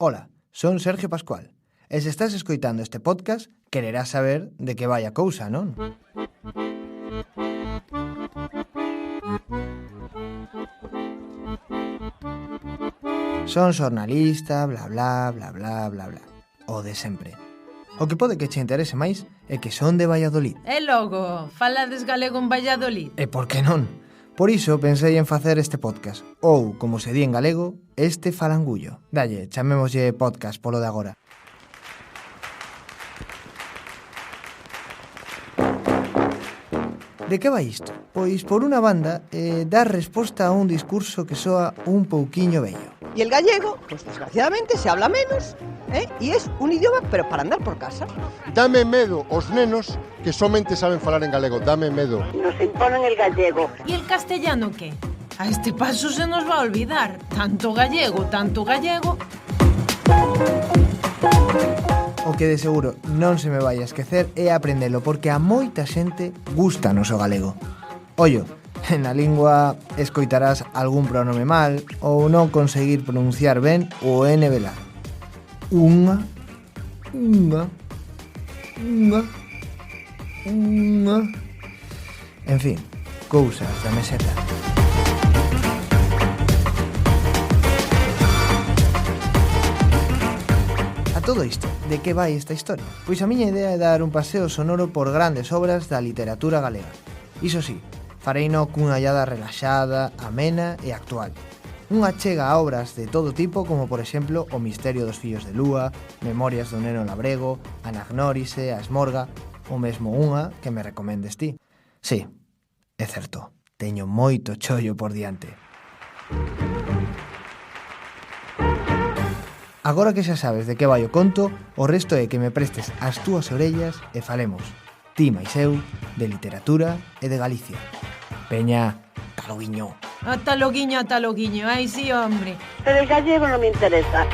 Ola, son Sergio Pascual, e se estás escoitando este podcast, quererás saber de que vai a cousa, non? Son xornalista, bla bla, bla bla, bla bla. O de sempre. O que pode que che interese máis é que son de Valladolid. E logo, falades galego en Valladolid? E por que non? Por iso pensei en facer este podcast, ou, como se di en galego, este falangullo. Dalle, chamémoslle podcast polo de agora. De que vai isto? Pois, por unha banda, dar resposta a un discurso que soa un pouquiño vello. Y el gallego, pues desgraciadamente se habla menos, y es un idioma, pero para andar por casa. Dame medo os nenos que somente saben falar en galego. Dame medo. Nos imponen el gallego. ¿Y el castellano qué? A este paso se nos va a olvidar. Tanto gallego, tanto gallego. O que de seguro non se me vai a esquecer é aprendelo, porque a moita xente gústanos o galego. Ollo, na lingua escoitarás algún pronome mal ou non conseguir pronunciar ben o N velar. Unha. En fin, cousas da meseta. A todo isto, de que vai esta historia? Pois a miña idea é dar un paseo sonoro por grandes obras da literatura galega. Iso sí, fareino cunha ollada relaxada, amena e actual. Unha chega a obras de todo tipo, como por exemplo O misterio dos fillos de Lúa, Memorias do neno labrego, Anagnórise, A esmorga, ou mesmo unha que me recomendes ti. Sí, é certo, teño moito chollo por diante. Agora que xa sabes de que vai o conto, o resto é que me prestes as túas orellas e falemos, ti máis eu, de literatura e de Galicia. Peña, taloguiño. Ata loguiño, ai sí, hombre. Pero el gallego no me interesa.